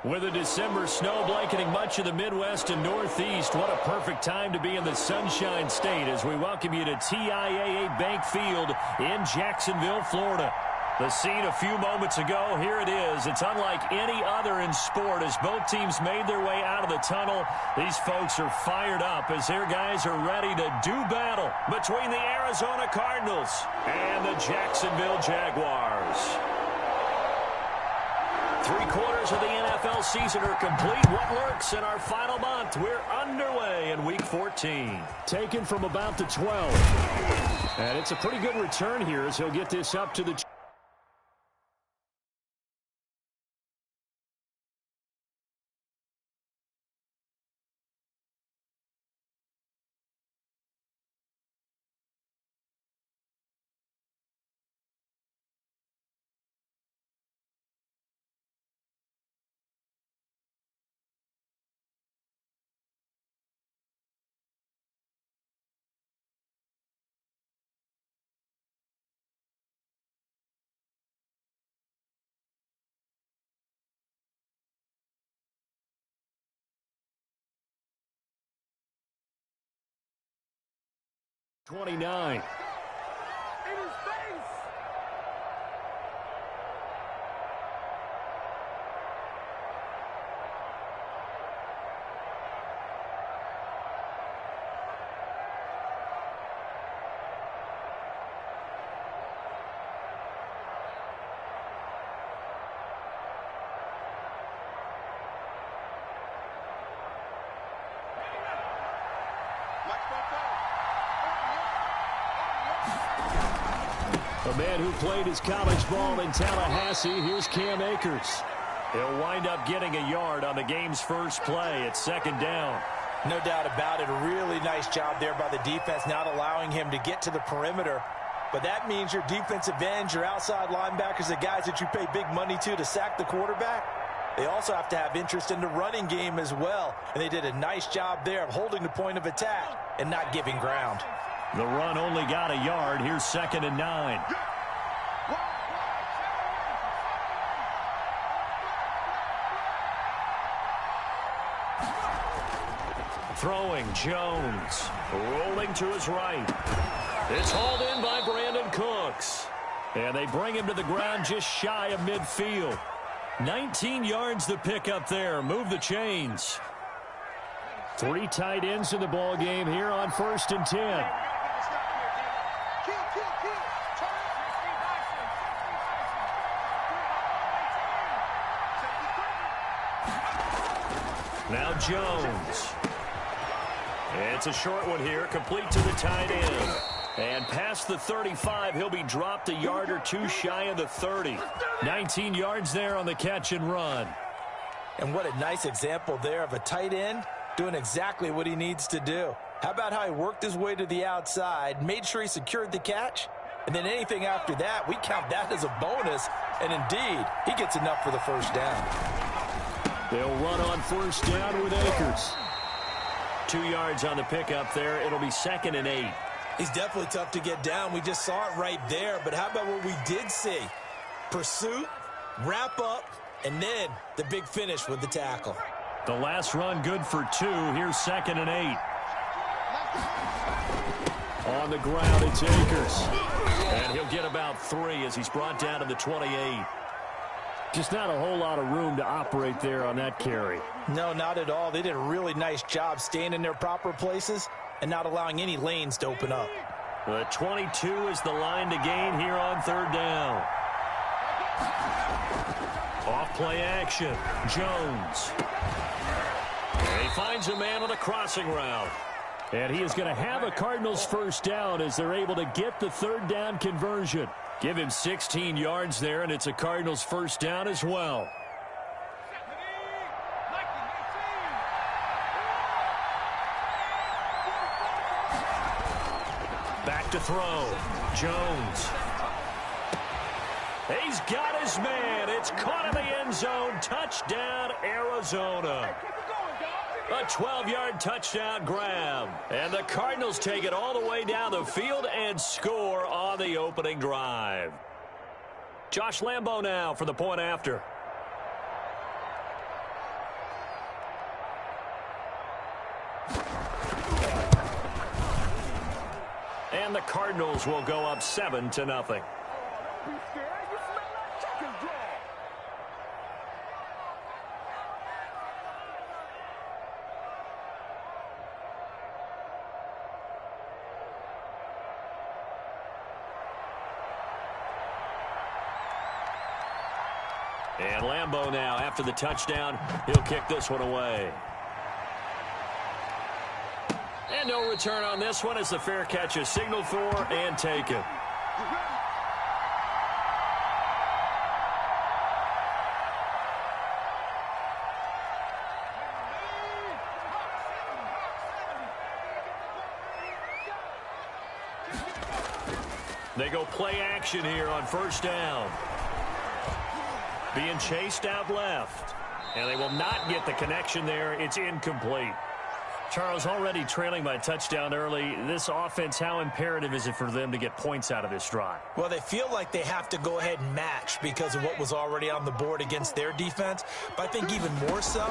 With a December snow blanketing much of the Midwest and Northeast, what a perfect time to be in the Sunshine State as we welcome you to TIAA Bank Field in Jacksonville, Florida. The scene a few moments ago, here it is. It's unlike any other in sport as both teams made their way out of the tunnel. These folks are fired up as their guys are ready to do battle between the Arizona Cardinals and the Jacksonville Jaguars. 3/4 of the NFL season are complete. What lurks in our final month? We're underway in Week 14. Taken from about the 12. And it's a pretty good return here as he'll get this up to the 29. A man who played his college ball in Tallahassee, here's Cam Akers. He'll wind up getting a yard on the game's first play at second down. No doubt about it. A really nice job there by the defense, not allowing him to get to the perimeter. But that means your defensive ends, your outside linebackers, the guys that you pay big money to sack the quarterback, they also have to have interest in the running game as well. And they did a nice job there of holding the point of attack and not giving ground. The run only got a yard. Here's 2nd and 9. Throwing, Jones. Rolling to his right. It's hauled in by Brandon Cooks. And they bring him to the ground just shy of midfield. 19 yards to pick up there. Move the chains. 3 tight ends in the ball game here on 1st and 10. Now Jones. It's a short one here, complete to the tight end. And past the 35, he'll be dropped a yard or two shy of the 30. 19 yards there on the catch and run. And what a nice example there of a tight end doing exactly what he needs to do. How about how he worked his way to the outside, made sure he secured the catch, and then anything after that, we count that as a bonus. And indeed, he gets enough for the first down. They'll run on 1st down with Akers. 2 yards on the pickup there. It'll be 2nd and 8. He's definitely tough to get down. We just saw it right there. But how about what we did see? Pursuit, wrap up, and then the big finish with the tackle. The last run good for 2. Here's 2nd and 8. On the ground, it's Akers. And he'll get about 3 as he's brought down to the 28. Just not a whole lot of room to operate there on that carry. No, not at all. They did a really nice job staying in their proper places and not allowing any lanes to open up. The 22 is the line to gain here on 3rd down. Off play action. Jones. And he finds a man on a crossing route. And he is going to have a Cardinals first down as they're able to get the 3rd down conversion. Give him 16 yards there, and it's a Cardinals first down as well. Back to throw. Jones. He's got his man. It's caught in the end zone. Touchdown, Arizona. A 12-yard touchdown grab. And the Cardinals take it all the way down the field and score on the opening drive. Josh Lambo now for the point after. And the Cardinals will go up 7-0. And Lambeau now, after the touchdown, he'll kick this one away. And no return on this one as the fair catch is signaled for and taken. They go play action here on first down. Being chased out left. And they will not get the connection there. It's incomplete. Charles, already trailing by touchdown early. This offense, how imperative is it for them to get points out of this drive? Well, they feel like they have to go ahead and match because of what was already on the board against their defense. But I think even more so,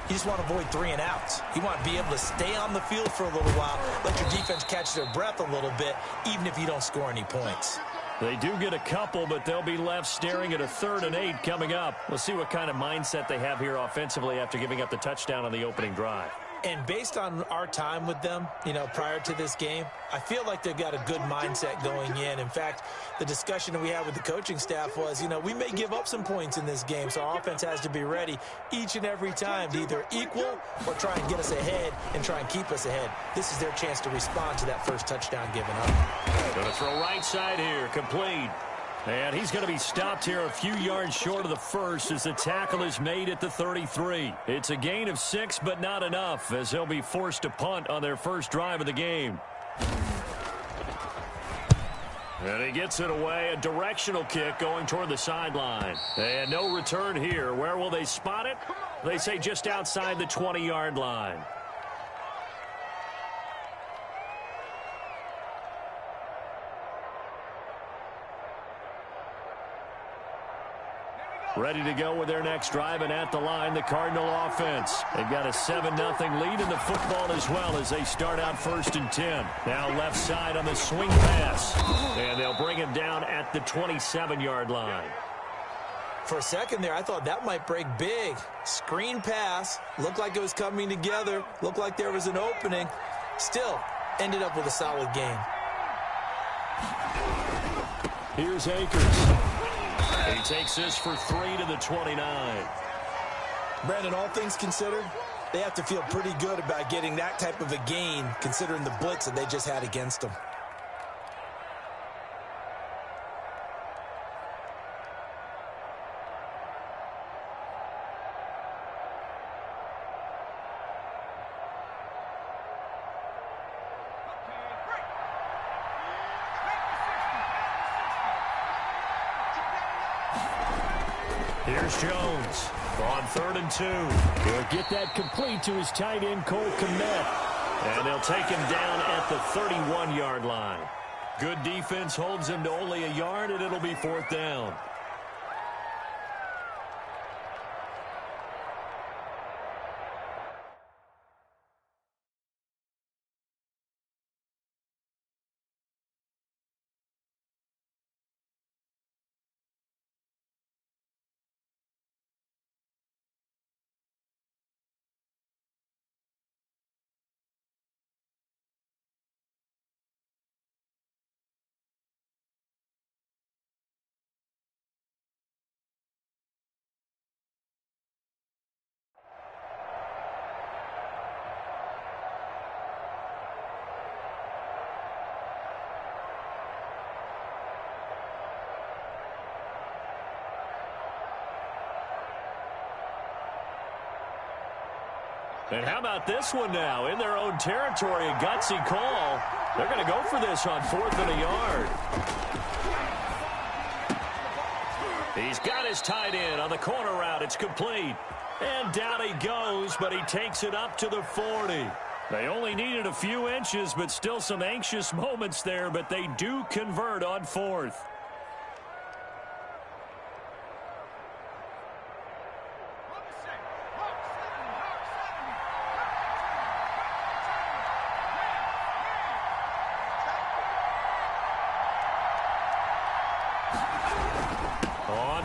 you just want to avoid 3 and outs. You want to be able to stay on the field for a little while, let your defense catch their breath a little bit, even if you don't score any points. They do get a couple, but they'll be left staring at a 3rd and 8 coming up. We'll see what kind of mindset they have here offensively after giving up the touchdown on the opening drive. And based on our time with them, prior to this game, I feel like they've got a good mindset going in. In fact, the discussion that we had with the coaching staff was, we may give up some points in this game, so our offense has to be ready each and every time to either equal or try and get us ahead and try and keep us ahead. This is their chance to respond to that first touchdown given up. Going to throw right side here, complete. And he's going to be stopped here a few yards short of the first as the tackle is made at the 33. It's a gain of 6, but not enough as he'll be forced to punt on their first drive of the game. And he gets it away, a directional kick going toward the sideline. And no return here. Where will they spot it? They say just outside the 20-yard line. Ready to go with their next drive, and at the line, the Cardinal offense. They've got a 7-0 lead in the football as well as they start out 1st and 10. Now left side on the swing pass, and they'll bring him down at the 27-yard line. For a second there, I thought that might break big. Screen pass, looked like it was coming together, looked like there was an opening. Still, ended up with a solid game. Here's Akers. He takes this for 3 to the 29. Brandon, all things considered, they have to feel pretty good about getting that type of a gain considering the blitz that they just had against them. Here's Jones on 3rd and 2. He'll get that complete to his tight end, Cole Kmet. And they'll take him down at the 31-yard line. Good defense holds him to only a yard, and it'll be 4th down. And how about this one now? In their own territory, a gutsy call. They're going to go for this on 4th and a yard. He's got his tight end on the corner route. It's complete. And down he goes, but he takes it up to the 40. They only needed a few inches, but still some anxious moments there, but they do convert on 4th.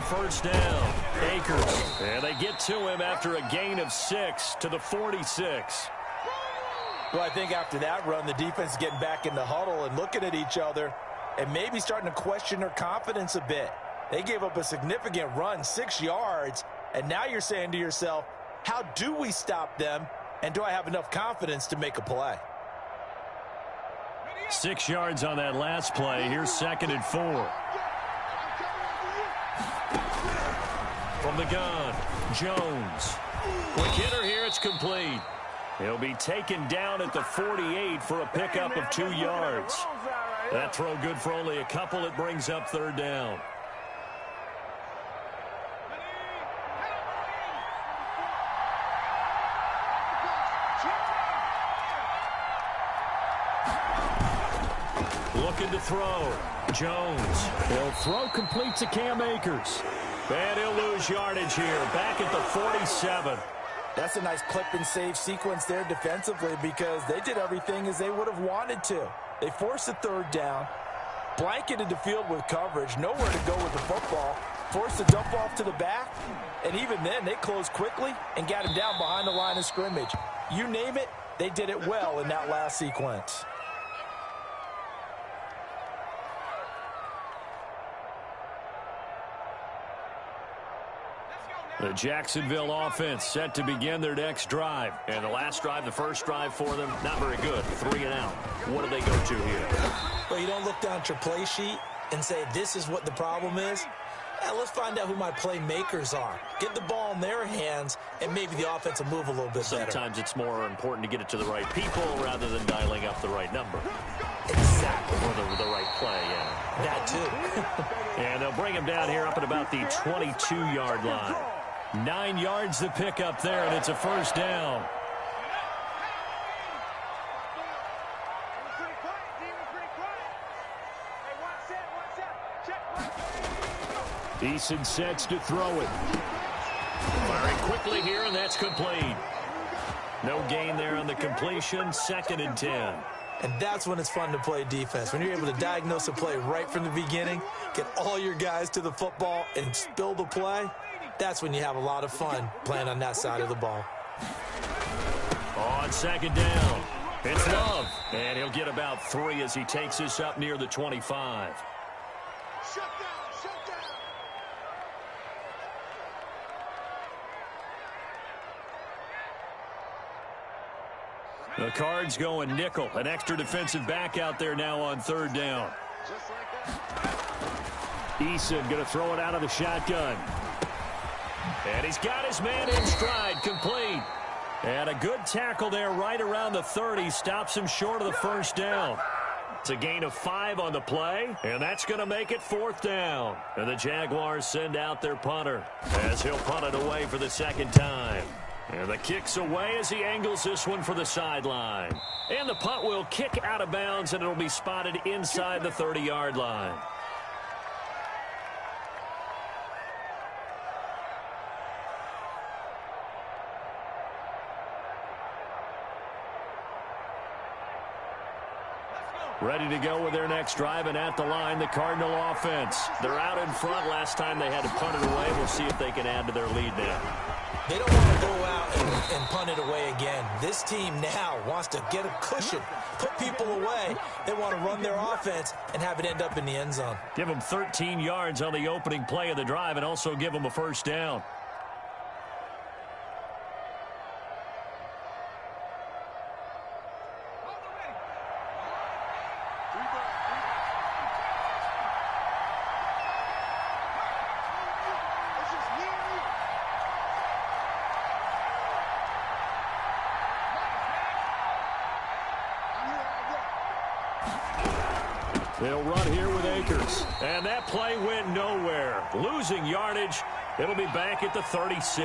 first down. Akers. And they get to him after a gain of 6 to the 46. Well, I think after that run, the defense is getting back in the huddle and looking at each other and maybe starting to question their confidence a bit. They gave up a significant run, 6 yards, and now you're saying to yourself, how do we stop them, and do I have enough confidence to make a play? 6 yards on that last play. Here's 2nd and 4. From the gun, Jones. Quick hitter here, it's complete. He'll be taken down at the 48 for a pickup of 2 yards. That throw good for only a couple. It brings up 3rd down. Looking to throw. Jones. He'll throw complete to Cam Akers. And he'll lose yardage here. Back at the 47. That's a nice clip and save sequence there defensively because they did everything as they would have wanted to. They forced a 3rd down, blanketed the field with coverage, nowhere to go with the football, forced a dump off to the back, and even then they closed quickly and got him down behind the line of scrimmage. You name it, they did it well in that last sequence. The Jacksonville offense set to begin their next drive. And the last drive, the first drive for them, not very good. 3 and out. What do they go to here? Well, you don't look down at your play sheet and say, this is what the problem is. Yeah, let's find out who my playmakers are. Get the ball in their hands, and maybe the offense will move a little bit better. Sometimes it's more important to get it to the right people rather than dialing up the right number. Exactly. Or the right play, yeah. That too. And they'll bring him down here up at about the 22-yard line. 9 yards to pick up there, and it's a first down. Eason sets to throw it. Firing quickly here, and that's complete. No gain there on the completion. 2nd and 10. And that's when it's fun to play defense. When you're able to diagnose a play right from the beginning, get all your guys to the football, and spill the play, that's when you have a lot of fun playing on that side of the ball. On 2nd down, it's Love. And he'll get about 3 as he takes this up near the 25. The Cards going nickel. An extra defensive back out there now on 3rd down. Eason going to throw it out of the shotgun. And he's got his man in stride, complete. And a good tackle there right around the 30. Stops him short of the first down. It's a gain of 5 on the play, and that's going to make it 4th down. And the Jaguars send out their punter as he'll punt it away for the 2nd time. And the kick's away as he angles this one for the sideline. And the punt will kick out of bounds, and it'll be spotted inside the 30-yard line. Ready to go with their next drive, and at the line, the Cardinal offense. They're out in front. Last time they had to punt it away. We'll see if they can add to their lead now. They don't want to go out and punt it away again. This team now wants to get a cushion, put people away. They want to run their offense and have it end up in the end zone. Give them 13 yards on the opening play of the drive and also give them a first down. They'll run here with Akers. And that play went nowhere. Losing yardage. It'll be back at the 36.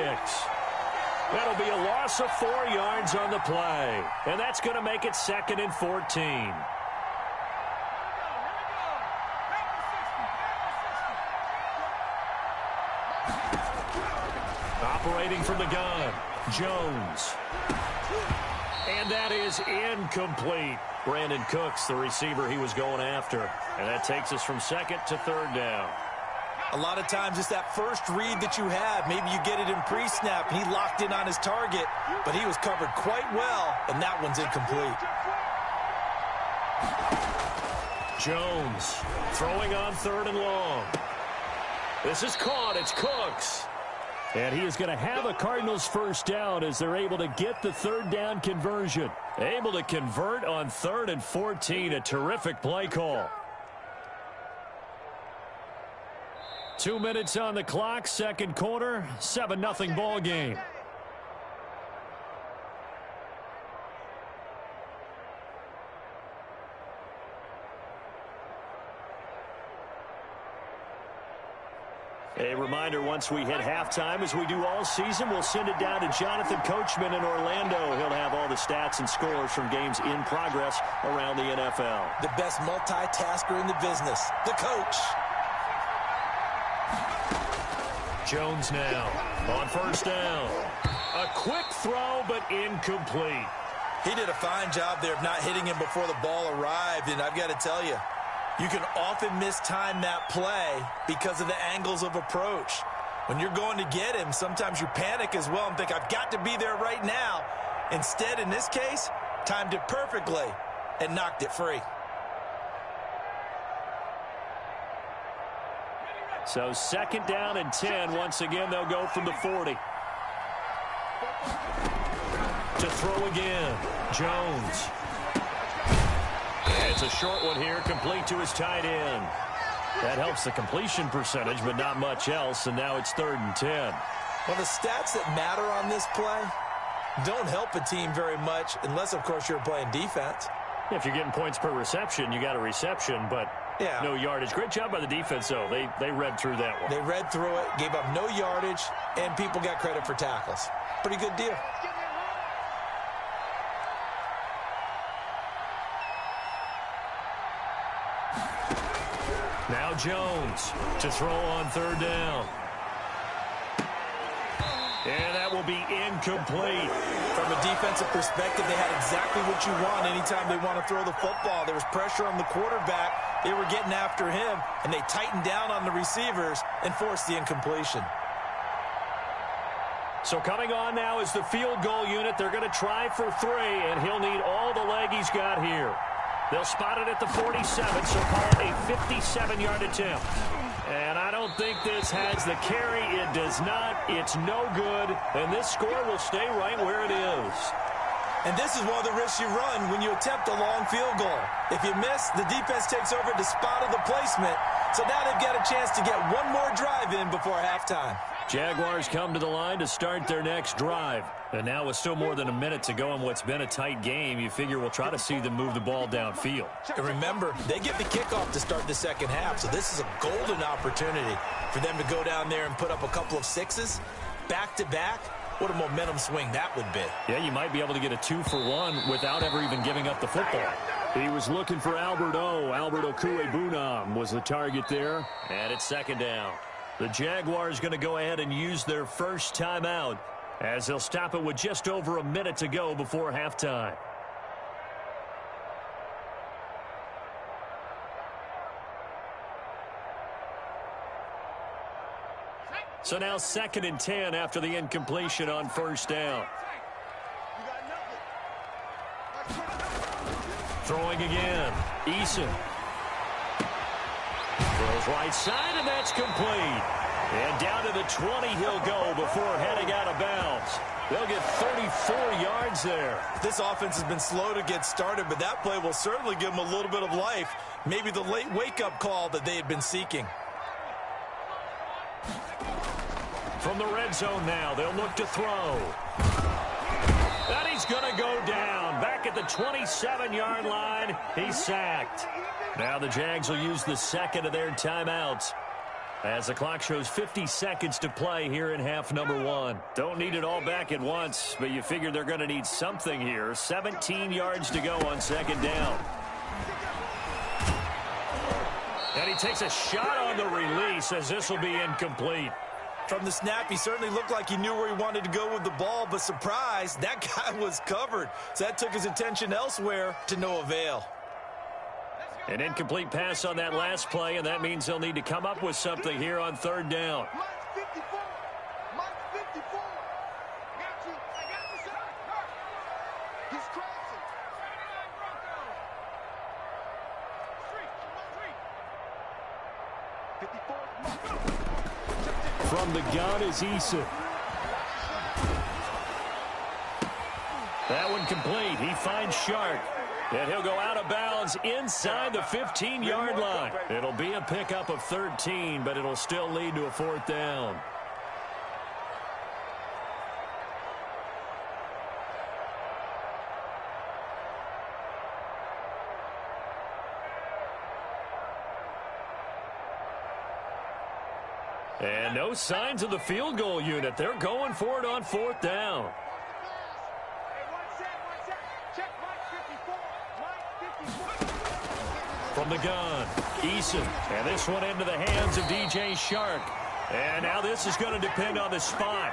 That'll be a loss of 4 yards on the play. And that's going to make it 2nd and 14. Operating from the gun, Jones. And that is incomplete. Brandon Cooks, the receiver he was going after. And that takes us from 2nd to 3rd down. A lot of times it's that first read that you have. Maybe you get it in pre-snap, and he locked in on his target, but he was covered quite well, and that one's incomplete. Jones throwing on 3rd and long. This is caught. It's Cooks. And he is going to have a Cardinals first down as they're able to get the 3rd down conversion. Able to convert on 3rd and 14. A terrific play call. 2 minutes on the clock, second quarter, 7-0 ball game. A reminder, once we hit halftime, as we do all season, we'll send it down to Jonathan Coachman in Orlando. He'll have all the stats and scores from games in progress around the NFL. The best multitasker in the business, the coach. Jones now on first down. A quick throw, but incomplete. He did a fine job there of not hitting him before the ball arrived, and I've got to tell you, you can often mistime that play because of the angles of approach. When you're going to get him, sometimes you panic as well and think, I've got to be there right now. Instead, in this case, timed it perfectly and knocked it free. So 2nd down and 10. Once again, they'll go from the 40. To throw again, Jones. It's a short one here, complete to his tight end. That helps the completion percentage, but not much else, and now it's 3rd and 10. Well, the stats that matter on this play don't help a team very much unless, of course, you're playing defense. If you're getting points per reception, you got a reception, but no yardage. Great job by the defense, though. They read through that one. They read through it, gave up no yardage, and people got credit for tackles. Pretty good deal. Now Jones to throw on 3rd down. And that will be incomplete. From a defensive perspective, they had exactly what you want anytime they want to throw the football. There was pressure on the quarterback. They were getting after him, and they tightened down on the receivers and forced the incompletion. So coming on now is the field goal unit. They're going to try for 3, and he'll need all the leg he's got here. They'll spot it at the 47, so call it a 57-yard attempt. And I don't think this has the carry. It does not. It's no good. And this score will stay right where it is. And this is one of the risks you run when you attempt a long field goal. If you miss, the defense takes over the spot of the placement. So now they've got a chance to get one more drive in before halftime. Jaguars come to the line to start their next drive. And now with still more than a minute to go in what's been a tight game, you figure we'll try to see them move the ball downfield. And remember, they get the kickoff to start the second half, so this is a golden opportunity for them to go down there and put up a couple of 6s back-to-back. What a momentum swing that would be. Yeah, you might be able to get a 2-for-1 without ever even giving up the football. He was looking for Albert Okuebunam was the target there, and it's 2nd down. The Jaguars going to go ahead and use their first timeout as they'll stop it with just over a minute to go before halftime. So now 2nd and 10 after the incompletion on first down. Throwing again. Eason. Throws right side, and that's complete. And down to the 20 he'll go before heading out of bounds. They'll get 34 yards there. This offense has been slow to get started, but that play will certainly give them a little bit of life. Maybe the late wake-up call that they had been seeking. From the red zone now, they'll look to throw. And he's going to go down. Back at the 27-yard line, he's sacked. Now the Jags will use the second of their timeouts as the clock shows 50 seconds to play here in half number 1. Don't need it all back at once, but you figure they're going to need something here. 17 yards to go on 2nd down. And he takes a shot on the release as this will be incomplete. From the snap, he certainly looked like he knew where he wanted to go with the ball, but surprise, that guy was covered. So that took his attention elsewhere to no avail. An incomplete pass on that last play, and that means they'll need to come up with something here on third down. From the gun is Eason. That one complete. He finds Shark. And he'll go out of bounds inside the 15-yard line. It'll be a pickup of 13, but it'll still lead to a fourth down. And no signs of the field goal unit. They're going for it on fourth down. From the gun, Eason. And this one into the hands of DJ Shark. And now this is going to depend on the spot.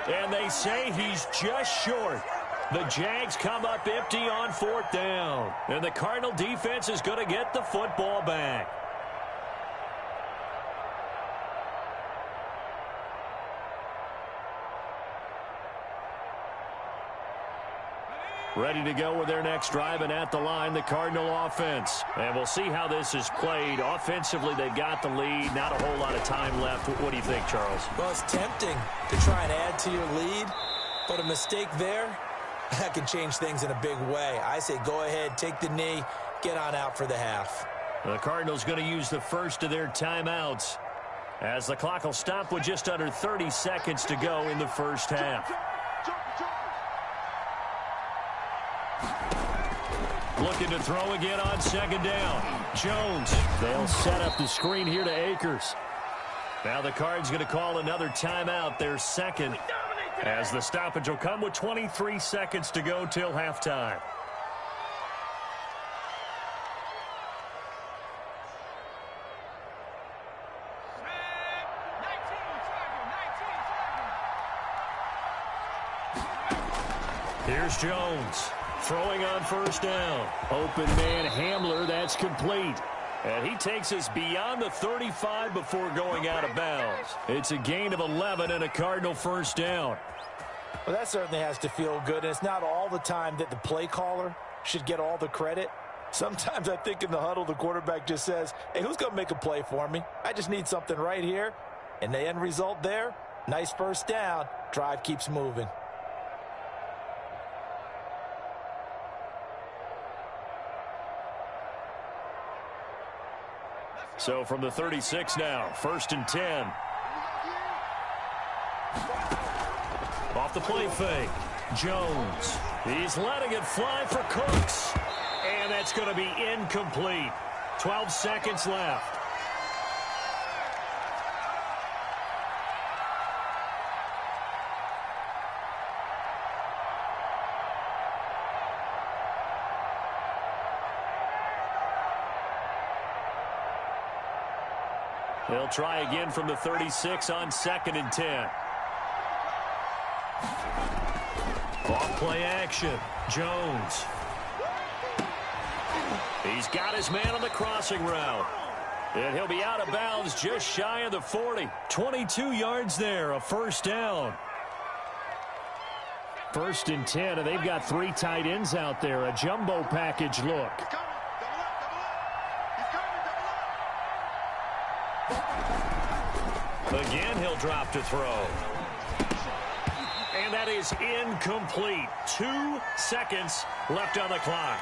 And they say he's just short. The Jags come up empty on fourth down. And the Cardinal defense is going to get the football back. Ready to go with their next drive, and at the line, the Cardinal offense. And we'll see how this is played. Offensively, they've got the lead. Not a whole lot of time left. What do you think, Charles? Well, it's tempting to try and add to your lead, but a mistake there, that can change things in a big way. I say go ahead, take the knee, get on out for the half. The Cardinals going to use the first of their timeouts as the clock will stop with just under 30 seconds to go in the first half. Looking to throw again on second down. Jones. They'll set up the screen here to Akers. Now the Cards going to call another timeout, their second, as the stoppage will come with 23 seconds to go till halftime. Here's Jones. Throwing on first down. Open man Hamler, that's complete. And he takes us beyond the 35 before going out of bounds. It's a gain of 11 and a Cardinal first down. Well, that certainly has to feel good. And it's not all the time that the play caller should get all the credit. Sometimes I think in the huddle, the quarterback just says, hey, who's going to make a play for me? I just need something right here. And the end result there, nice first down. Drive keeps moving. So from the 36 now, 1st and 10. Off the play fake. Jones. He's letting it fly for Cooks. And that's going to be incomplete. 12 seconds left. They'll try again from the 36 on 2nd and 10. Off play action. Jones. He's got his man on the crossing route. And he'll be out of bounds just shy of the 40. 22 yards there, a first down. 1st and 10, and they've got 3 tight ends out there. A jumbo package look. Again, he'll drop to throw. And that is incomplete. 2 seconds left on the clock.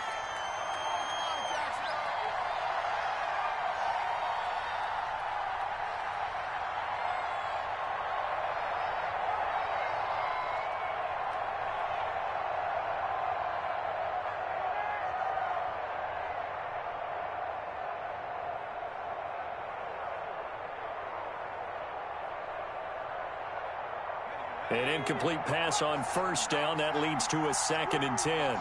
An incomplete pass on first down. That leads to a 2nd and 10.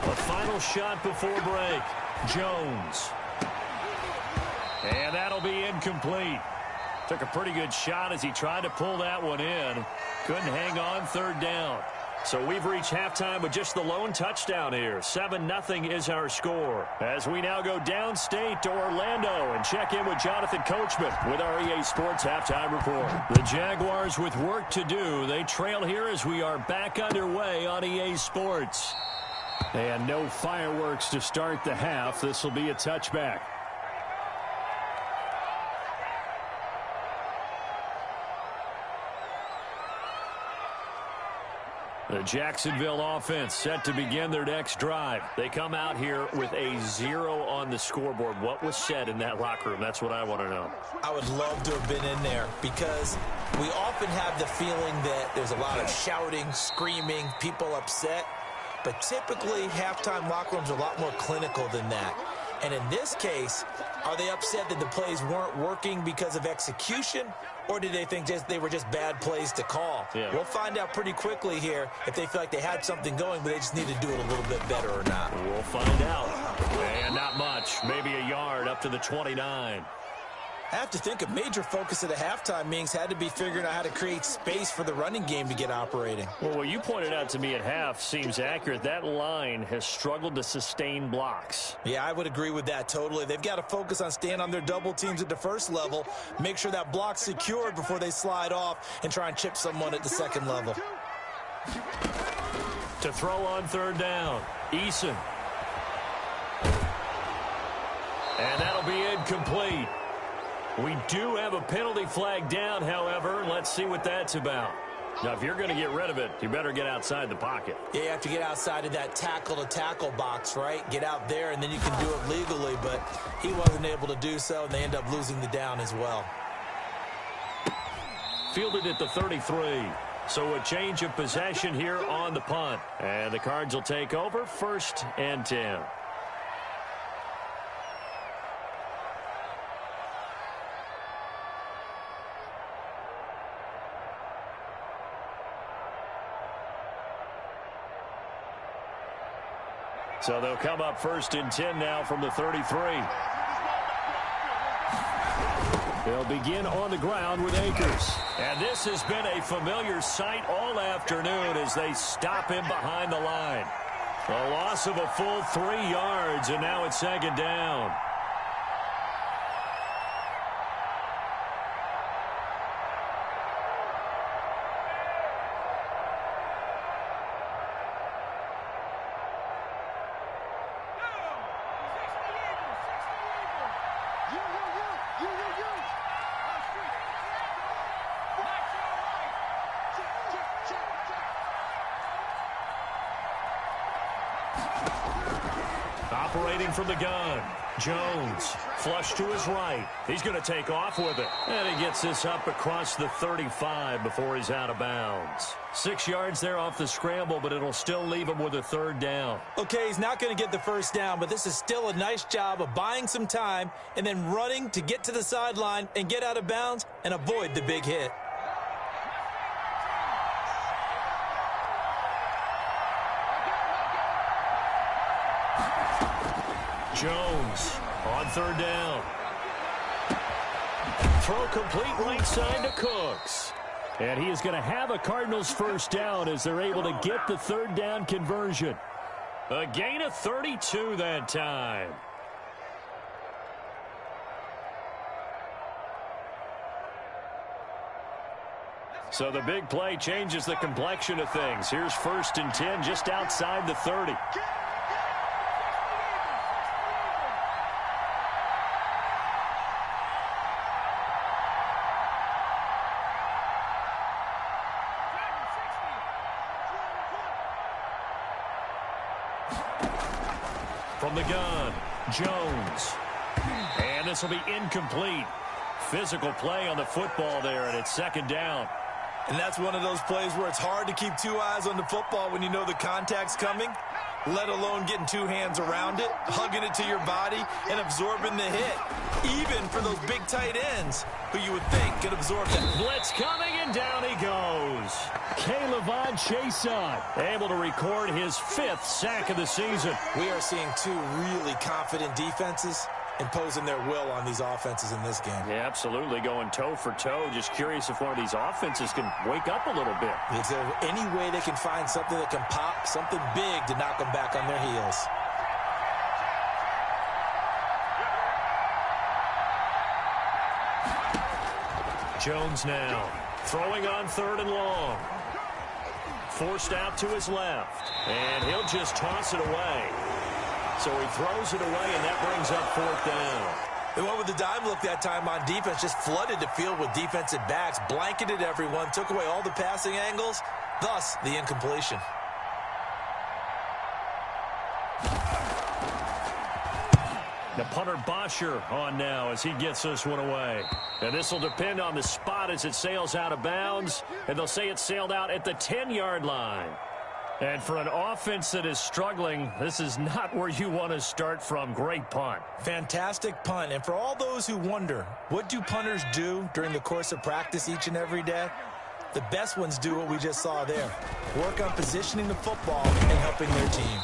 A final shot before break. Jones. And that'll be incomplete. Took a pretty good shot as he tried to pull that one in. Couldn't hang on, third down. So we've reached halftime with just the lone touchdown here. 7-0 is our score. As we now go downstate to Orlando and check in with Jonathan Coachman with our EA Sports Halftime Report. The Jaguars with work to do. They trail here as we are back underway on EA Sports. And no fireworks to start the half. This will be a touchback. The Jacksonville offense set to begin their next drive. They come out here with a 0 on the scoreboard. What was said in that locker room? That's what I want to know. I would love to have been in there because we often have the feeling that there's a lot of shouting, screaming, people upset. But typically, halftime locker rooms are a lot more clinical than that. And in this case, are they upset that the plays weren't working because of execution, or did they think they were just bad plays to call? Yeah. We'll find out pretty quickly here if they feel like they had something going, but they just need to do it a little bit better or not. We'll find out. And not much. Maybe a yard up to the 29. I have to think a major focus of the halftime meetings had to be figuring out how to create space for the running game to get operating. Well, what you pointed out to me at half seems accurate. That line has struggled to sustain blocks. Yeah, I would agree with that totally. They've got to focus on staying on their double teams at the first level, make sure that block's secured before they slide off and try and chip someone at the second level. To throw on third down, Eason. And that'll be incomplete. We do have a penalty flag down, however. Let's see what that's about. Now, if you're going to get rid of it, you better get outside the pocket. Yeah, you have to get outside of that tackle-to-tackle box, right? Get out there, and then you can do it legally, but he wasn't able to do so, and they end up losing the down as well. Fielded at the 33. So a change of possession here on the punt. And the Cards will take over, 1st and 10. So they'll come up 1st and 10 now from the 33. They'll begin on the ground with Akers. And this has been a familiar sight all afternoon as they stop him behind the line. A loss of a full 3 yards, and now it's 2nd down. Operating from the gun, Jones, flush to his right. He's going to take off with it. And he gets this up across the 35 before he's out of bounds. 6 yards there off the scramble, but it'll still leave him with a 3rd down. Okay, he's not going to get the 1st down, but this is still a nice job of buying some time and then running to get to the sideline and get out of bounds and avoid the big hit. Jones on 3rd down. Throw complete right side to Cooks. And he is going to have a Cardinals 1st down as they're able to get the 3rd down conversion. A gain of 32 that time. So the big play changes the complexion of things. Here's 1st and 10 just outside the 30. From the gun, Jones. And this will be incomplete. Physical play on the football there, and it's 2nd down. And that's one of those plays where it's hard to keep 2 eyes on the football when you know the contact's coming, let alone getting 2 hands around it, hugging it to your body, and absorbing the hit. Even for those big tight ends who you would think could absorb that. Blitz coming, and down he goes. K'Lavon Chaisson able to record his 5th sack of the season. We are seeing 2 really confident defenses imposing their will on these offenses in this game. Yeah, absolutely, going toe for toe. Just curious if one of these offenses can wake up a little bit. Is there any way they can find something that can pop, something big to knock them back on their heels? Jones now throwing on 3rd and long. Forced out to his left, and he'll just toss it away. So he throws it away, and that brings up 4th down. They went with the dime look that time on defense, just flooded the field with defensive backs, blanketed everyone, took away all the passing angles, thus the incompletion. The punter Bosher on now as he gets this one away. And this will depend on the spot as it sails out of bounds. And they'll say it sailed out at the 10-yard line. And for an offense that is struggling, this is not where you want to start from. Great punt. Fantastic punt. And for all those who wonder, what do punters do during the course of practice each and every day? The best ones do what we just saw there. Work on positioning the football and helping their team.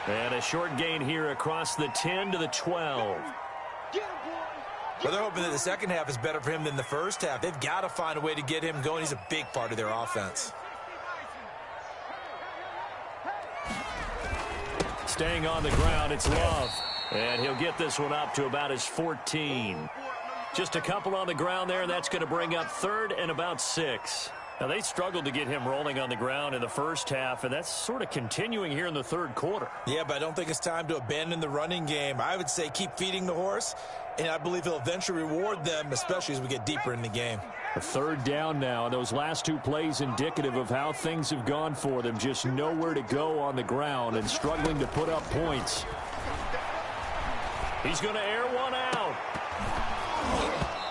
And a short gain here across the 10 to the 12. Well, they're hoping that the second half is better for him than the first half. They've got to find a way to get him going. He's a big part of their offense. Staying on the ground, it's Love. And he'll get this one up to about his 14. Just a couple on the ground there, and that's going to bring up 3rd and about 6. Now, they struggled to get him rolling on the ground in the first half, and that's sort of continuing here in the 3rd quarter. Yeah, but I don't think it's time to abandon the running game. I would say keep feeding the horse, and I believe he'll eventually reward them, especially as we get deeper in the game. A 3rd down now, and those last 2 plays indicative of how things have gone for them. Just nowhere to go on the ground and struggling to put up points. He's going to air one out.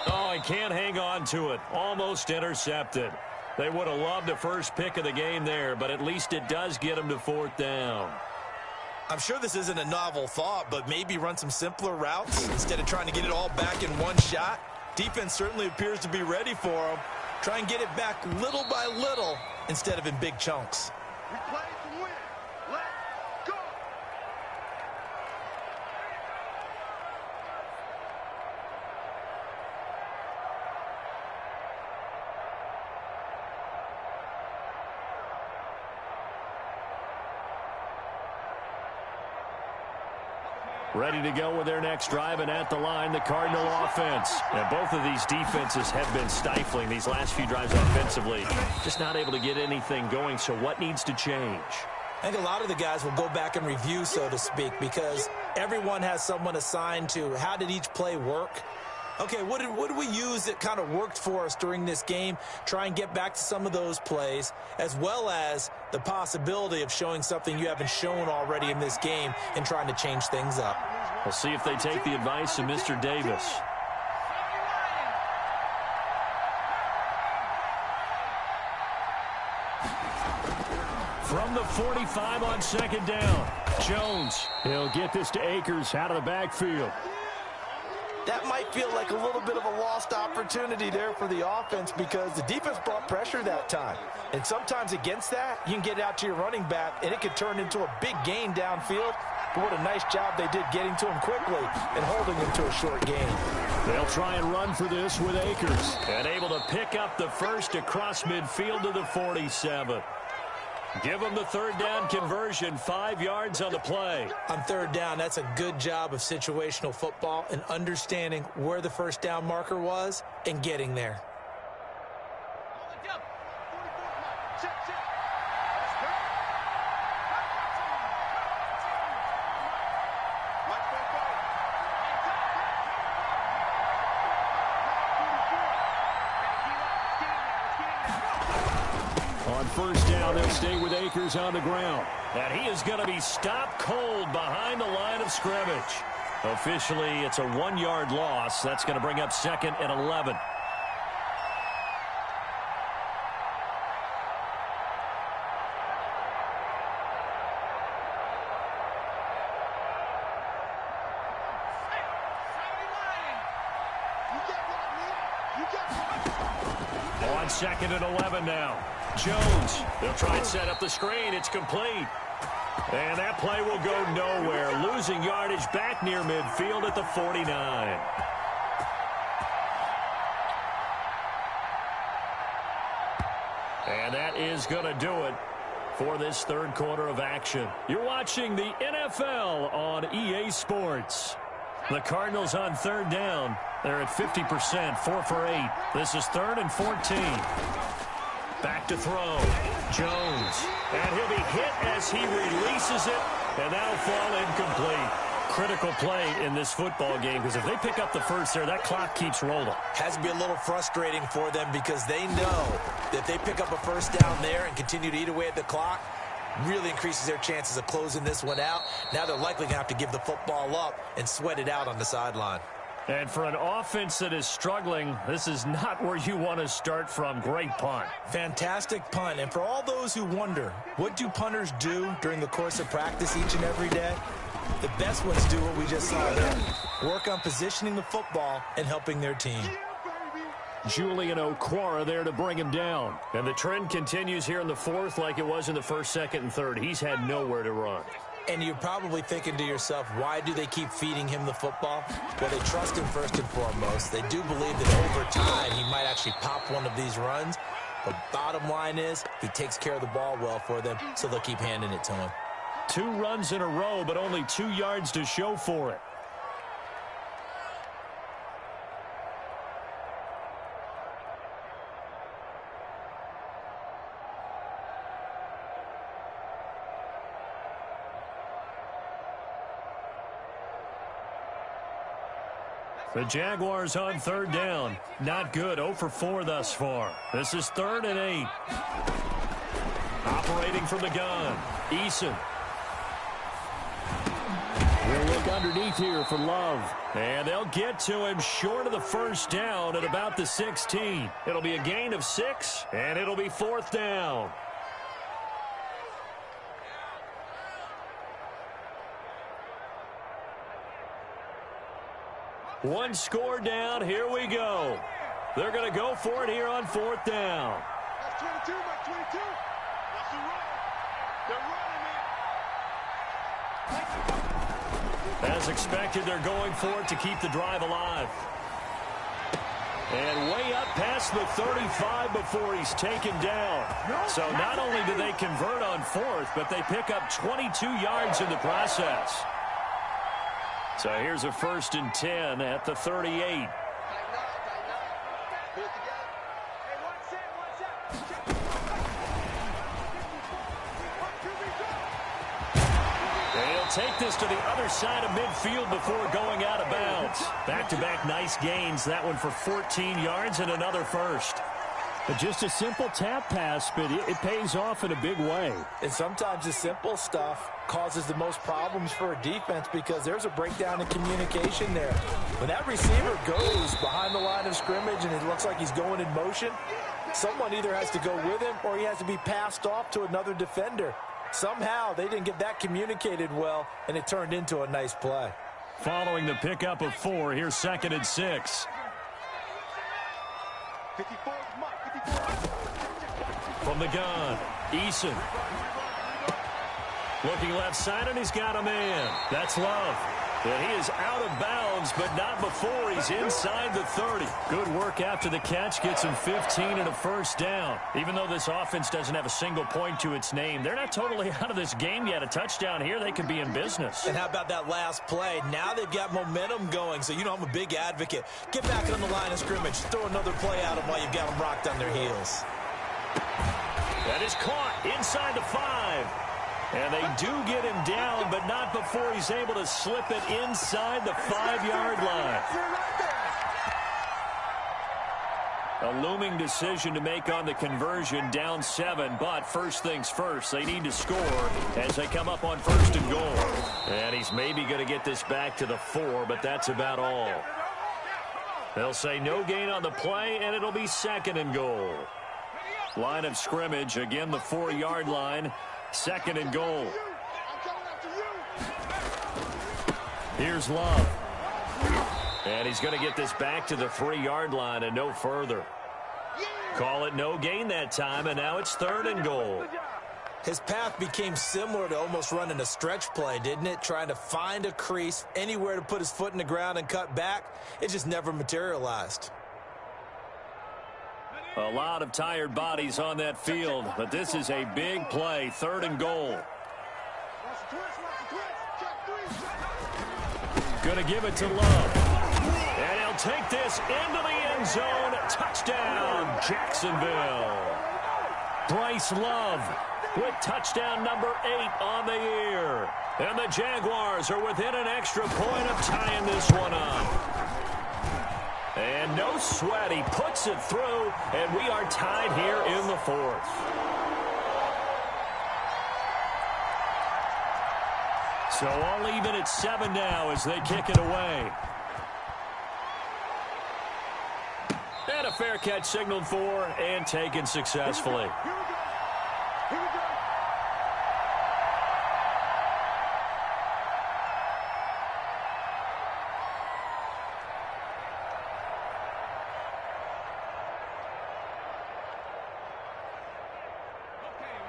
Oh, he can't hang on to it. Almost intercepted. They would have loved a first pick of the game there, but at least it does get them to 4th down. I'm sure this isn't a novel thought, but maybe run some simpler routes instead of trying to get it all back in one shot. Defense certainly appears to be ready for them. Try and get it back little by little instead of in big chunks. We play to win. Let's go. Ready to go with their next drive, and at the line, the Cardinal offense. And both of these defenses have been stifling these last few drives offensively. Just not able to get anything going, so what needs to change? I think a lot of the guys will go back and review, so to speak, because everyone has someone assigned to how did each play work. Okay, what did we use that kind of worked for us during this game? Try and get back to some of those plays, as well as the possibility of showing something you haven't shown already in this game and trying to change things up. We'll see if they take the advice of Mr. Davis. From the 45 on 2nd down, Jones. He'll get this to Akers out of the backfield. That might feel like a little bit of a lost opportunity there for the offense because the defense brought pressure that time. And sometimes against that, you can get it out to your running back, and it could turn into a big gain downfield. But what a nice job they did getting to him quickly and holding him to a short gain. They'll try and run for this with Akers. And able to pick up the first across midfield to the 47. Give them the 3rd down conversion, 5 yards on the play. On 3rd down, that's a good job of situational football and understanding where the first down marker was and getting there. On 1st down, they'll stay with Akers on the ground. And he is going to be stopped cold behind the line of scrimmage. Officially, it's a 1-yard loss. That's going to bring up 2nd and 11. On 2nd and 11 now. Jones. They'll try and set up the screen. It's complete. And that play will go nowhere, losing yardage back near midfield at the 49. And that is going to do it for this third quarter of action. You're watching the NFL on EA Sports. The Cardinals on third down. They're at 50%, 4 for 8. This is 3rd and 14. Back to throw. Jones. And he'll be hit as he releases it, and that'll fall incomplete. Critical play in this football game, because if they pick up the first there, that clock keeps rolling. Has to be a little frustrating for them because they know that if they pick up a first down there and continue to eat away at the clock, really increases their chances of closing this one out. Now they're likely going to have to give the football up and sweat it out on the sideline. And for an offense that is struggling, this is not where you want to start from. Great punt. Fantastic punt. And for all those who wonder, what do punters do during the course of practice each and every day? The best ones do what we just saw there. Work on positioning the football and helping their team. Julian Okwara there to bring him down. And the trend continues here in the fourth like it was in the first, second, and third. He's had nowhere to run. And you're probably thinking to yourself, why do they keep feeding him the football? Well, they trust him first and foremost. They do believe that over time he might actually pop one of these runs. But bottom line is he takes care of the ball well for them, so they'll keep handing it to him. 2 runs in a row, but only 2 yards to show for it. The Jaguars on third down. Not good. 0 for 4 thus far. This is 3rd and 8. Operating from the gun. Eason. We'll look underneath here for Love. And they'll get to him short of the first down at about the 16. It'll be a gain of 6, and it'll be 4th down. One score down. Here we go. They're going to go for it here on 4th down. That's 22, Mike, 22. That's the run. They're running, man. As expected, they're going for it to keep the drive alive. And way up past the 35 before he's taken down. So not only do they convert on 4th, but they pick up 22 yards in the process. So here's a 1st and 10 at the 38. They'll take this to the other side of midfield before going out of bounds. Back-to-back nice gains. That one for 14 yards and another first. But just a simple tap pass, but it pays off in a big way. And sometimes the simple stuff causes the most problems for a defense because there's a breakdown in communication there. When that receiver goes behind the line of scrimmage and it looks like he's going in motion, someone either has to go with him or he has to be passed off to another defender. Somehow they didn't get that communicated well, and it turned into a nice play. Following the pickup of 4, here's 2nd and 6. 54, Mike, 54. From the gun, Eason. Looking left side, and he's got a man. That's Love. And he is out of bounds, but not before he's inside the 30. Good work after the catch. Gets him 15 and a first down. Even though this offense doesn't have a single point to its name, they're not totally out of this game yet. A touchdown here, they could be in business. And how about that last play? Now they've got momentum going, so you know I'm a big advocate. Get back on the line of scrimmage. Throw another play at them while you've got them rocked on their heels. That is caught inside the 5. And they do get him down, but not before he's able to slip it inside the 5-yard line. A looming decision to make on the conversion, down 7, but first things first, they need to score as they come up on 1st and goal. And he's maybe going to get this back to the 4, but that's about all. They'll say no gain on the play, and it'll be 2nd and goal. Line of scrimmage, again the 4-yard line. 2nd and goal. Here's Love. And he's going to get this back to the 3-yard line and no further. Call it no gain that time, and now it's 3rd and goal. His path became similar to almost running a stretch play, didn't it? Trying to find a crease, anywhere to put his foot in the ground and cut back. It just never materialized. A lot of tired bodies on that field, but this is a big play, 3rd and goal. Gonna give it to Love. And he'll take this into the end zone. Touchdown, Jacksonville. Bryce Love with touchdown number 8 on the year. And the Jaguars are within an extra point of tying this one up. And no sweat, he puts it through, and we are tied here in the 4th. So all even at 7 now as they kick it away. And a fair catch signaled for and taken successfully.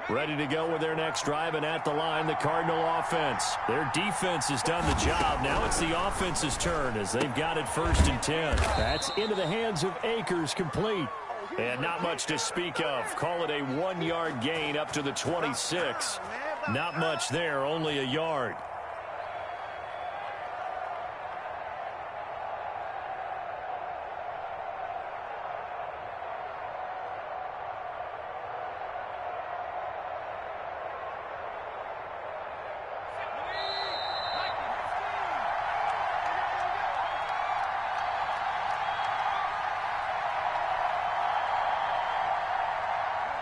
Ready to go with their next drive, and at the line, the Cardinal offense. Their defense has done the job. Now it's the offense's turn as they've got it 1st and 10. That's into the hands of Akers, complete. And not much to speak of. Call it a 1-yard gain up to the 26. Not much there, only a yard.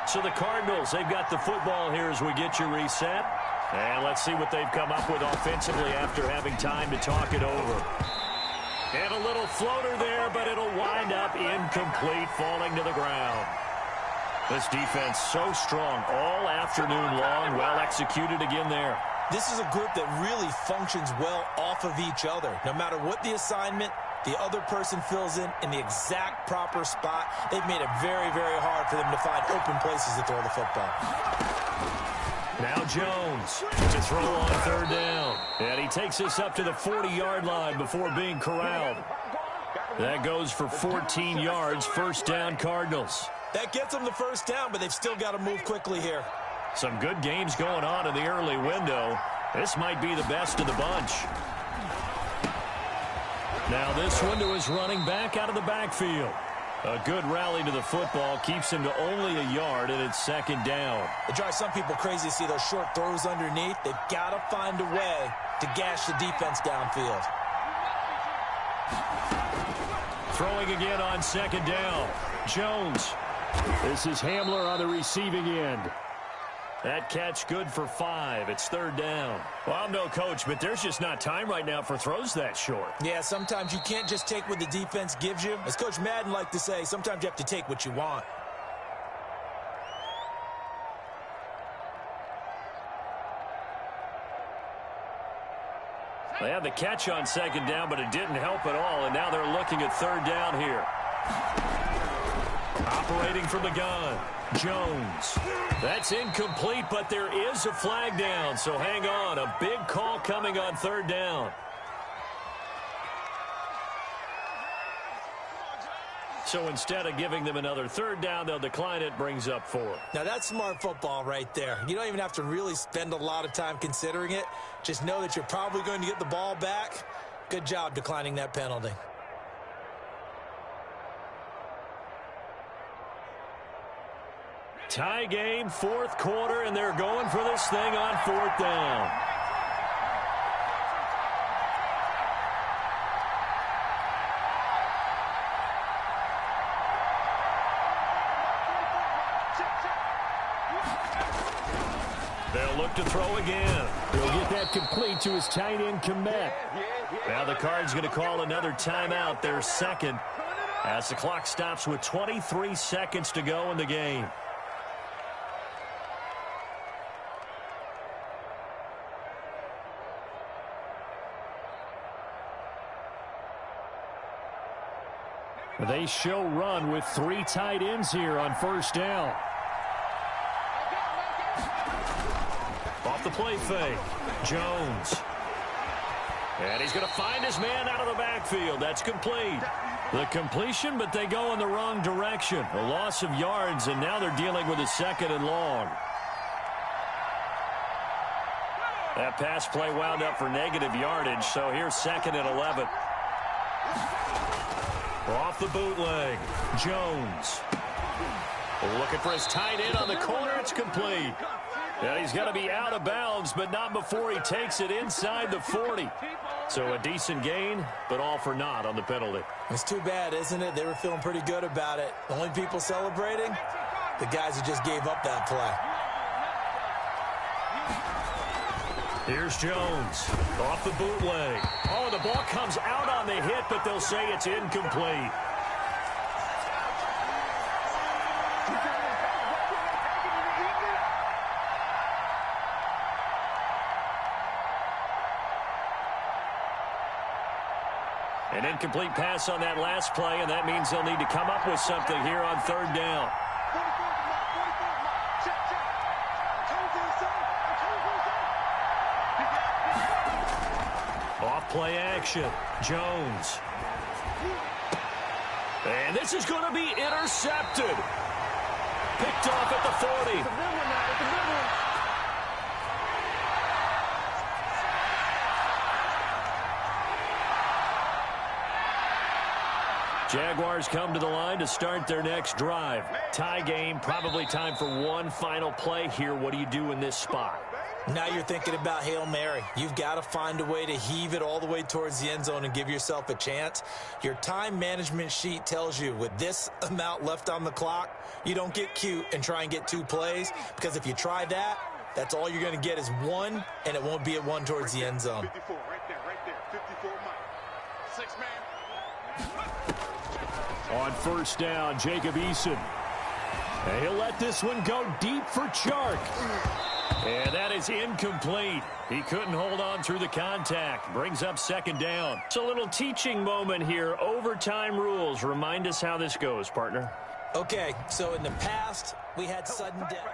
So the Cardinals, they've got the football here as we get you reset. And let's see what they've come up with offensively after having time to talk it over. And a little floater there, but it'll wind up incomplete, falling to the ground. This defense so strong all afternoon long, well executed again there. This is a group that really functions well off of each other. No matter what the assignment, the other person fills in the exact proper spot. They've made it very, very hard for them to find open places to throw the football. Now Jones to throw on 3rd down. And he takes this up to the 40-yard line before being corralled. That goes for 14 yards, 1st down Cardinals. That gets them the 1st down, but they've still got to move quickly here. Some good games going on in the early window. This might be the best of the bunch. Now this window is running back out of the backfield. A good rally to the football keeps him to only a yard, and it's 2nd down. It drives some people crazy to see those short throws underneath. They've got to find a way to gash the defense downfield. Throwing again on 2nd down. Jones. This is Hamler on the receiving end. That catch good for 5. It's 3rd down. Well, I'm no coach, but there's just not time right now for throws that short. Yeah, sometimes you can't just take what the defense gives you. As Coach Madden liked to say, sometimes you have to take what you want. They had the catch on 2nd down, but it didn't help at all, and now they're looking at 3rd down here. Operating from the gun, Jones. That's incomplete, but there is a flag down, so hang on. A big call coming on 3rd down. So instead of giving them another 3rd down, they'll decline it, brings up 4. Now that's smart football right there. You don't even have to really spend a lot of time considering it. Just know that you're probably going to get the ball back. Good job declining that penalty. Tie game, 4th quarter, and they're going for this thing on 4th down. They'll look to throw again. He'll get that complete to his tight end, Komet. Now the Cards going to call another timeout, their 2nd, as the clock stops with 23 seconds to go in the game. They show run with 3 tight ends here on 1st down. Off the play fake. Jones. And he's going to find his man out of the backfield. That's complete. The completion, but they go in the wrong direction. A loss of yards, and now they're dealing with a 2nd and long. That pass play wound up for negative yardage, so here's 2nd and 11. Off the bootleg. Jones. Looking for his tight end on the corner. It's complete. And he's going to be out of bounds, but not before he takes it inside the 40. So a decent gain, but all for naught on the penalty. It's too bad, isn't it? They were feeling pretty good about it. The only people celebrating, the guys who just gave up that play. Here's Jones. Off the bootleg. Oh, the ball comes out on the hit, but they'll say it's incomplete. An incomplete pass on that last play, and that means they'll need to come up with something here on 3rd down. Off play action. Jones. And this is going to be intercepted. Picked off at the 40. Jaguars come to the line to start their next drive. Tie game, probably time for one final play here. What do you do in this spot? Now you're thinking about Hail Mary. You've got to find a way to heave it all the way towards the end zone and give yourself a chance. Your time management sheet tells you with this amount left on the clock, you don't get cute and try and get 2 plays, because if you try that, that's all you're going to get is 1, and it won't be a 1 towards the end zone. 54, right there, 54 Mike. 6 man. On 1st down, Jacob Eason. And he'll let this one go deep for Chark. And that is incomplete. He couldn't hold on through the contact. Brings up 2nd down. It's a little teaching moment here. Overtime rules. Remind us how this goes, partner. Okay, so in the past, we had sudden death.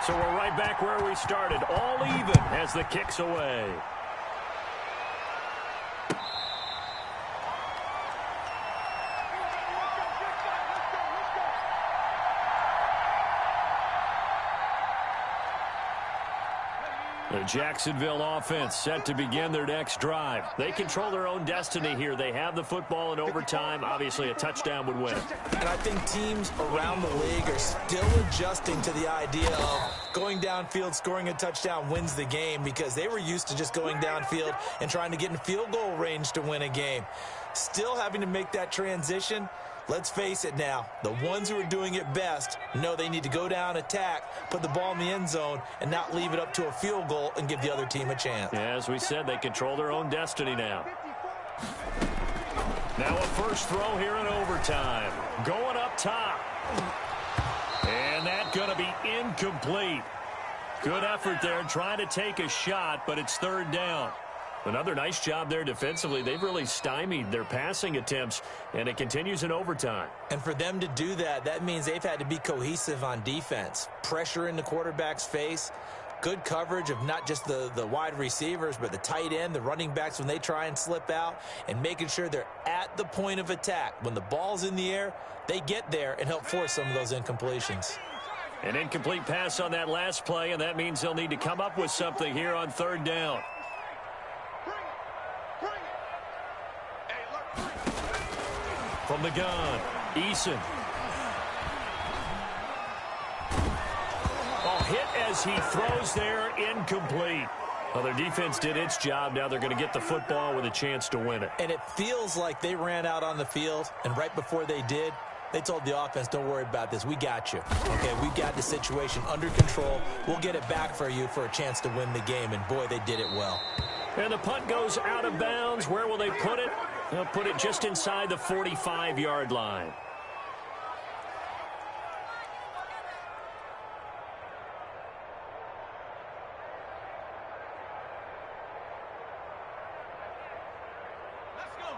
So we're right back where we started. All even as the kick's away. The Jacksonville offense set to begin their next drive. They control their own destiny here. They have the football in overtime. Obviously, a touchdown would win. And I think teams around the league are still adjusting to the idea of going downfield, scoring a touchdown wins the game, because they were used to just going downfield and trying to get in field goal range to win a game. Still having to make that transition. Let's face it now, the ones who are doing it best know they need to go down, attack, put the ball in the end zone, and not leave it up to a field goal and give the other team a chance. Yeah, as we said, they control their own destiny now. Now a first throw here in overtime. Going up top. And that's going to be incomplete. Good effort there trying to take a shot, but it's 3rd down. Another nice job there defensively. They've really stymied their passing attempts, and it continues in overtime. And for them to do that, that means they've had to be cohesive on defense. Pressure in the quarterback's face, good coverage of not just the wide receivers, but the tight end, the running backs when they try and slip out, and making sure they're at the point of attack. When the ball's in the air, they get there and help force some of those incompletions. An incomplete pass on that last play, and that means they'll need to come up with something here on 3rd down. From the gun, Eason. Oh, hit as he throws there, incomplete. Well, their defense did its job. Now they're going to get the football with a chance to win it. And it feels like they ran out on the field, and right before they did, they told the offense, don't worry about this. We got you. Okay, we got the situation under control. We'll get it back for you for a chance to win the game, and boy, they did it well. And the punt goes out of bounds. Where will they put it? They'll put it just inside the 45-yard line.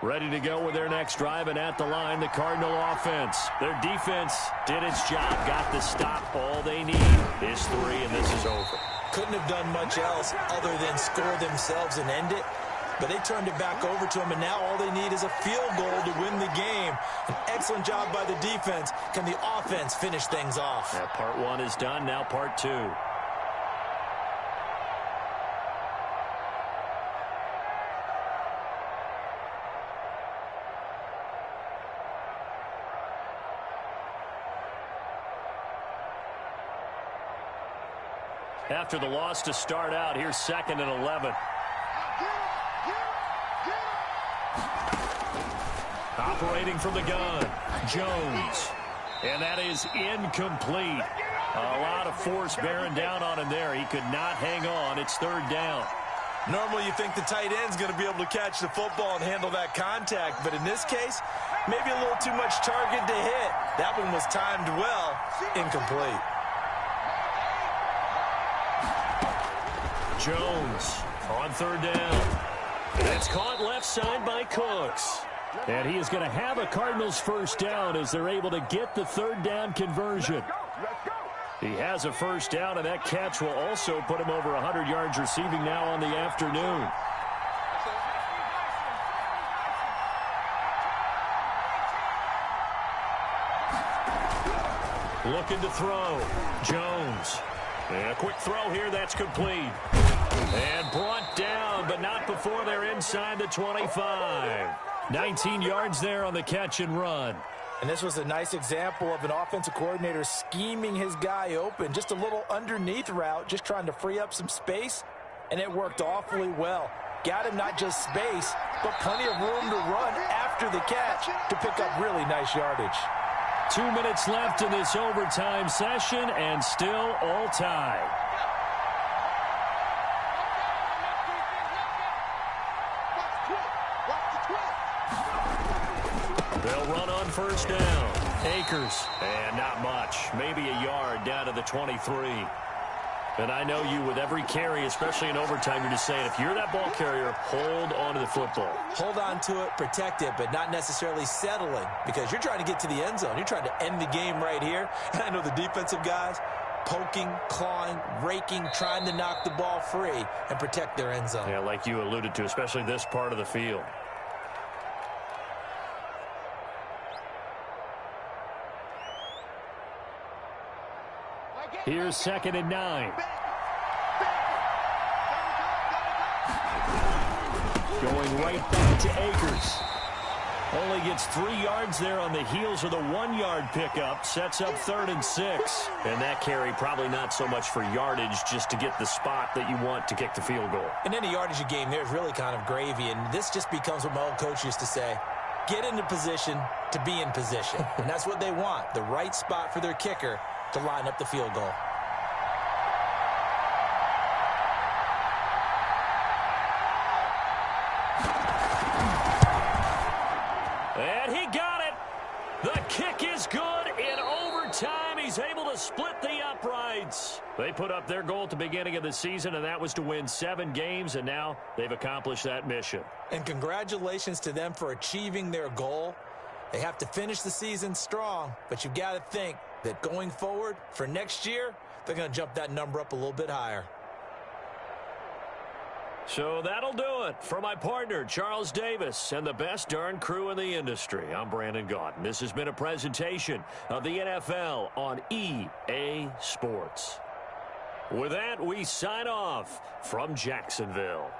Ready to go with their next drive, and at the line, the Cardinal offense. Their defense did its job, got the stop. All they need is 3, and this is over. Couldn't have done much else other than score themselves and end it. But they turned it back over to them, and now all they need is a field goal to win the game. An excellent job by the defense. Can the offense finish things off? Yeah, part 1 is done, now part 2. After the loss to start out, here's 2nd and 11. Operating from the gun, Jones. And that is incomplete. A lot of force bearing down on him there. He could not hang on. It's 3rd down. Normally you think the tight end's going to be able to catch the football and handle that contact. But in this case, maybe a little too much target to hit. That one was timed well. Incomplete. Jones on 3rd down. It's caught left side by Cooks. And he is going to have a Cardinals first down as they're able to get the 3rd down conversion. He has a first down, and that catch will also put him over 100 yards receiving now on the afternoon. Looking to throw. Jones. And a quick throw here, that's complete. And brought down, but not before they're inside the 25. 19 yards there on the catch and run. And this was a nice example of an offensive coordinator scheming his guy open. Just a little underneath route, just trying to free up some space, and it worked awfully well. Got him not just space, but plenty of room to run after the catch to pick up really nice yardage. 2 minutes left in this overtime session, and still all tied. They'll run on first down. Akers, and not much. Maybe a yard down to the 23. And I know you, with every carry, especially in overtime, you're just saying, if you're that ball carrier, hold on to the football. Hold on to it, protect it, but not necessarily settling, because you're trying to get to the end zone. You're trying to end the game right here. And I know the defensive guys poking, clawing, raking, trying to knock the ball free and protect their end zone. Yeah, like you alluded to, especially this part of the field. Here's 2nd and 9. Going right back to Akers. Only gets 3 yards there on the heels of the 1-yard pickup. Sets up 3rd and 6. And that carry probably not so much for yardage, just to get the spot that you want to kick the field goal. In any yardage game, there's really kind of gravy. And this just becomes what my old coach used to say. Get into position to be in position. And that's what they want. The right spot for their kicker to line up the field goal. And he got it. The kick is good in overtime. He's able to split the uprights. They put up their goal at the beginning of the season, and that was to win 7 games, and now they've accomplished that mission. And congratulations to them for achieving their goal. They have to finish the season strong, but you've got to think that going forward for next year, they're going to jump that number up a little bit higher. So that'll do it for my partner, Charles Davis, and the best darn crew in the industry. I'm Brandon Gaudin. This has been a presentation of the NFL on EA Sports. With that, we sign off from Jacksonville.